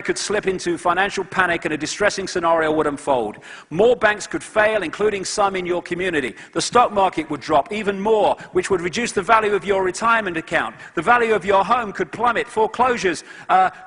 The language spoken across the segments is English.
could slip into financial panic and a distressing scenario would unfold. More banks could fail, including some in your community. The stock market would drop even more, which would reduce the value of your retirement account. The value of your home could plummet. Foreclosures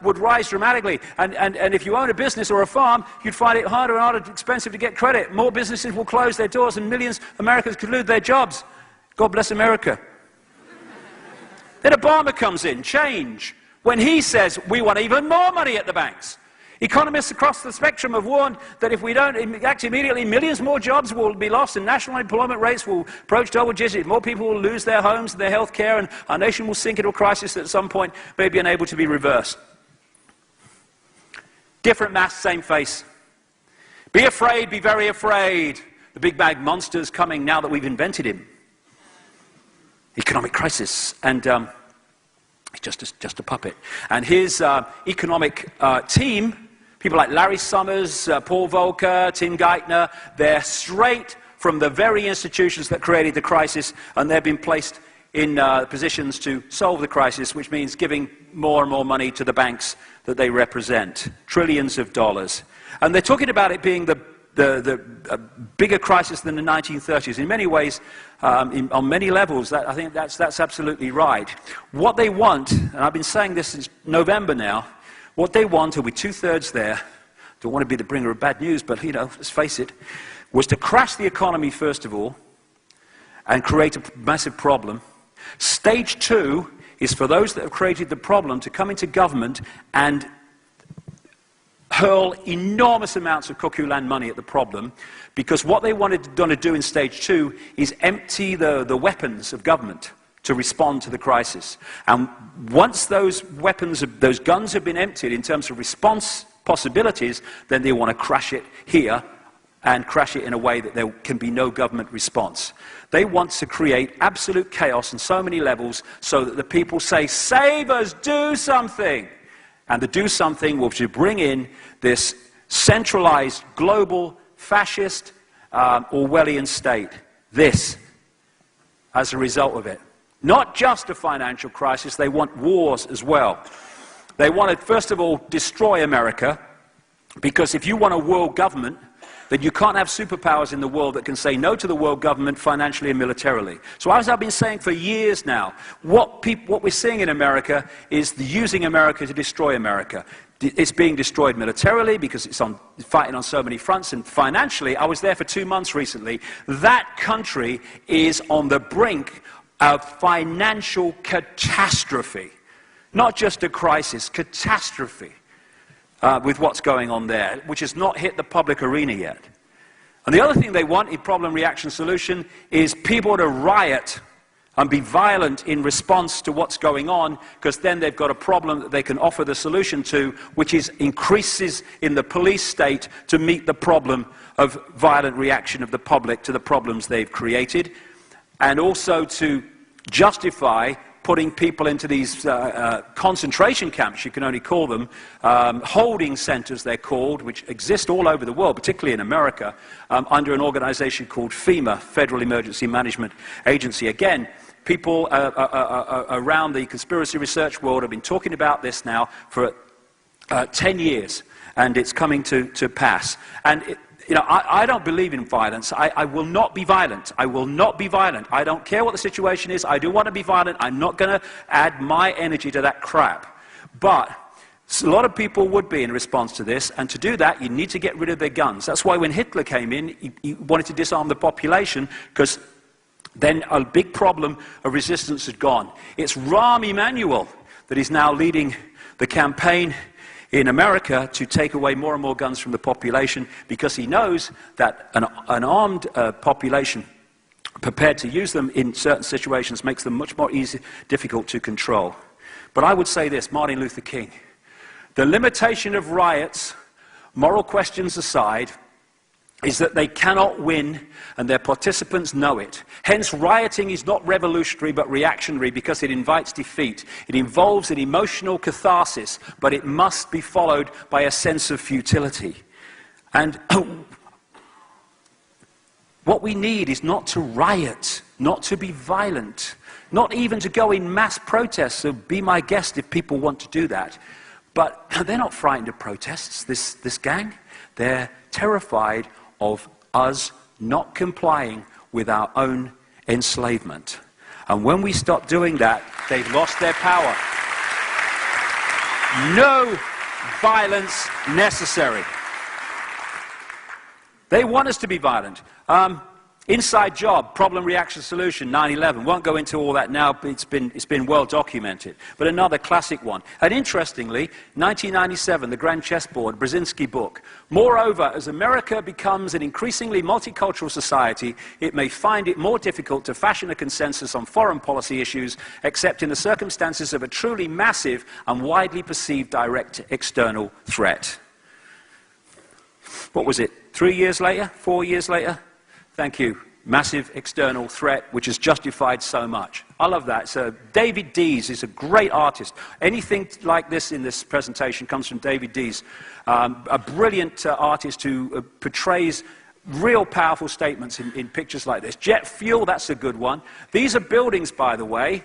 would rise dramatically. And if you own a business or a farm, you'd find it harder and harder, expensive to get credit. More businesses will close their doors and millions of Americans could lose their jobs. God bless America. Then Obama comes in, change. When he says we want even more money at the banks. Economists across the spectrum have warned that if we don't act immediately, millions more jobs will be lost and national unemployment rates will approach double digits. More people will lose their homes and their health care, and our nation will sink into a crisis that at some point may be unable to be reversed. Different mask, same face. Be afraid, be very afraid. The big bad monster's coming now that we've invented him. Economic crisis. And just a puppet. And his economic team, people like Larry Summers, Paul Volcker, Tim Geithner, they're straight from the very institutions that created the crisis, and they've been placed in positions to solve the crisis, which means giving more and more money to the banks that they represent. Trillions of dollars. And they're talking about it being the bigger crisis than the 1930s. In many ways, on many levels, I think that's absolutely right. What they want, and I've been saying this since November now, what they want, and with two-thirds there, don't want to be the bringer of bad news, but, you know, let's face it, was to crash the economy first of all and create a massive problem. Stage two is for those that have created the problem to come into government and hurl enormous amounts of cuckoo land money at the problem, because what they wanted to do in stage two is empty the weapons of government to respond to the crisis. And once those weapons, those guns have been emptied in terms of response possibilities, then they want to crash it here and crash it in a way that there can be no government response. They want to create absolute chaos on so many levels so that the people say, save us, do something. And the do something will bring in this centralized, global, fascist, Orwellian state. This, as a result of it. Not just a financial crisis, they want wars as well. They want to, first of all, destroy America, because if you want a world government, then you can't have superpowers in the world that can say no to the world government financially and militarily. So as I've been saying for years now, what we're seeing in America is using America to destroy America. It's being destroyed militarily because it's fighting on so many fronts, and financially, I was there for 2 months recently. That country is on the brink of financial catastrophe. Not just a crisis, catastrophe. With what's going on there, which has not hit the public arena yet. And the other thing they want in problem, reaction, solution is people to riot and be violent in response to what's going on, because then they've got a problem that they can offer the solution to, which is increases in the police state to meet the problem of violent reaction of the public to the problems they've created, and also to justify putting people into these concentration camps, you can only call them, holding centers they're called, which exist all over the world, particularly in America, under an organization called FEMA, Federal Emergency Management Agency. Again, people around the conspiracy research world have been talking about this now for 10 years, and it's coming to pass. And you know, I don't believe in violence. I will not be violent. I will not be violent. I don't care what the situation is. I do want to be violent. I'm not going to add my energy to that crap. But a lot of people would be in response to this, and to do that, you need to get rid of their guns. That's why when Hitler came in, he wanted to disarm the population, because then a big problem of resistance had gone. It's Rahm Emanuel that is now leading the campaign in America to take away more and more guns from the population, because he knows that an armed population prepared to use them in certain situations makes them much more difficult to control. But I would say this, Martin Luther King, the limitation of riots, moral questions aside, is that they cannot win, and their participants know it. Hence, rioting is not revolutionary but reactionary, because it invites defeat. It involves an emotional catharsis, but it must be followed by a sense of futility. And what we need is not to riot, not to be violent, not even to go in mass protests, so be my guest if people want to do that. But they're not frightened of protests, this gang. They're terrified of us not complying with our own enslavement. And when we stop doing that, they've lost their power. No violence necessary. They want us to be violent. Inside job, problem, reaction, solution, 9/11. Won't go into all that now, but it's been well documented. But another classic one. And interestingly, 1997, the Grand Chessboard, Brzezinski book. Moreover, as America becomes an increasingly multicultural society, it may find it more difficult to fashion a consensus on foreign policy issues, except in the circumstances of a truly massive and widely perceived direct external threat. What was it? 3 years later? 4 years later? Thank you. Massive external threat, which has justified so much. I love that. So David Dees is a great artist. Anything like this in this presentation comes from David Dees, a brilliant artist who portrays real powerful statements in pictures like this. Jet fuel, that's a good one. These are buildings, by the way,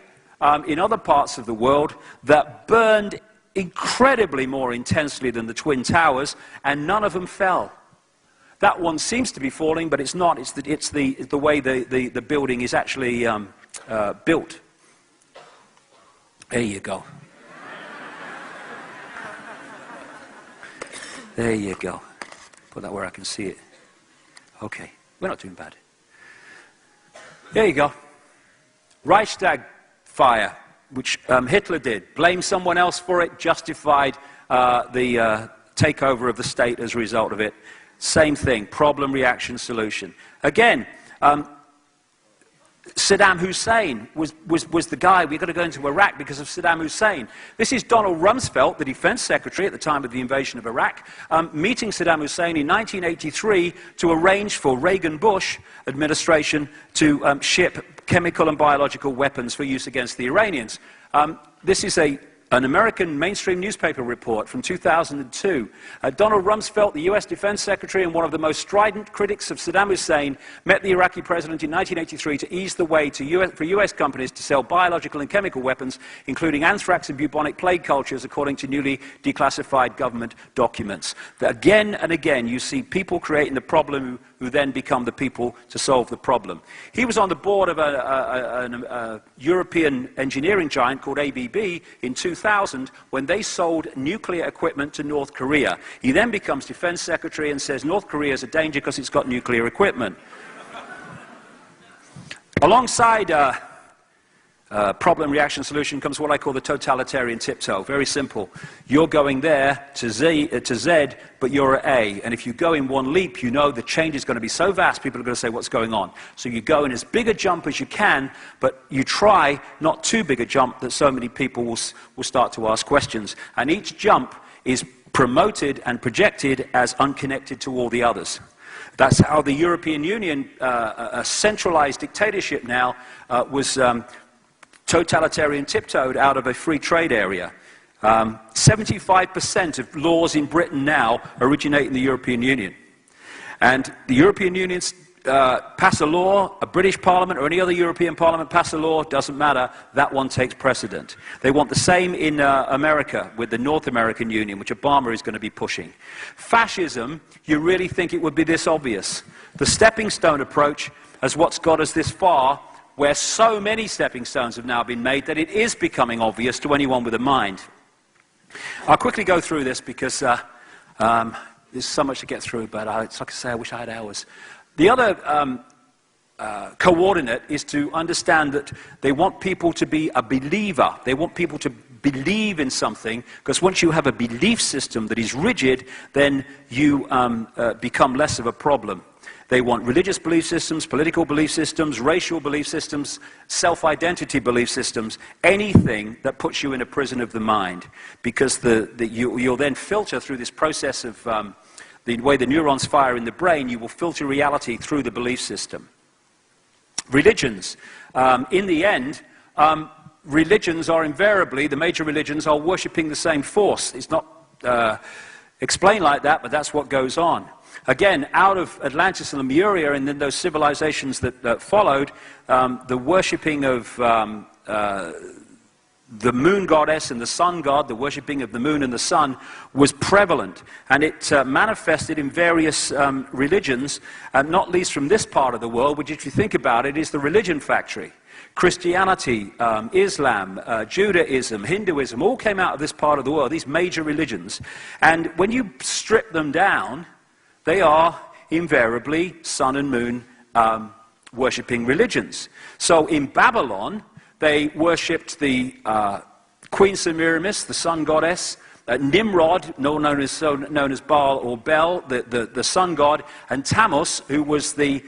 in other parts of the world that burned incredibly more intensely than the Twin Towers, and none of them fell. That one seems to be falling, but it's not. It's the way the building is actually built. There you go. There you go. Put that where I can see it. Okay, we're not doing bad. There you go. Reichstag fire, which Hitler did. Blamed someone else for it, justified the takeover of the state as a result of it. Same thing, problem, reaction, solution. Again, Saddam Hussein was the guy. We're going to go into Iraq because of Saddam Hussein. This is Donald Rumsfeld, the defense secretary at the time of the invasion of Iraq, meeting Saddam Hussein in 1983 to arrange for Reagan-Bush administration to ship chemical and biological weapons for use against the Iranians. This is an American mainstream newspaper report from 2002. Donald Rumsfeld, the US Defense Secretary and one of the most strident critics of Saddam Hussein, met the Iraqi president in 1983 to ease the way for US companies to sell biological and chemical weapons, including anthrax and bubonic plague cultures, according to newly declassified government documents. Again and again, you see people creating the problem who then become the people to solve the problem. He was on the board of a European engineering giant called ABB in 2000 when they sold nuclear equipment to North Korea. He then becomes defense secretary and says North Korea is a danger because it's got nuclear equipment. Alongside problem, reaction, solution comes what I call the totalitarian tiptoe. Very simple. You're going there to Z, but you're at A. And if you go in one leap, you know the change is going to be so vast, people are going to say, what's going on? So you go in as big a jump as you can, but you try not too big a jump that so many people will start to ask questions. And each jump is promoted and projected as unconnected to all the others. That's how the European Union, a centralized dictatorship now, was totalitarian tiptoed out of a free trade area. 75% of laws in Britain now originate in the European Union. And the European Union pass a law, a British Parliament or any other European Parliament pass a law, doesn't matter, that one takes precedent. They want the same in America with the North American Union, which Obama is going to be pushing. Fascism, you really think it would be this obvious? The stepping stone approach is what's got us this far, where so many stepping stones have now been made that it is becoming obvious to anyone with a mind. I'll quickly go through this because there's so much to get through, but it's like I say, I wish I had hours. The other coordinate is to understand that they want people to be a believer. They want people to believe in something, because once you have a belief system that is rigid, then you become less of a problem. They want religious belief systems, political belief systems, racial belief systems, self-identity belief systems, anything that puts you in a prison of the mind, because you'll then filter through this process of the way the neurons fire in the brain, you will filter reality through the belief system. Religions. In the end, religions are invariably, the major religions are worshipping the same force. It's not explained like that, but that's what goes on. Again, out of Atlantis and Lemuria, and then those civilizations that followed, the worshipping of the moon goddess and the sun god, the worshipping of the moon and the sun, was prevalent. And it manifested in various religions, not least from this part of the world, which, if you think about it, is the religion factory. Christianity, Islam, Judaism, Hinduism, all came out of this part of the world, these major religions. And when you strip them down, they are invariably sun and moon worshipping religions. So in Babylon, they worshipped the Queen Semiramis, the sun goddess, Nimrod, known as Baal or Bel, the sun god, and Tammuz, who was the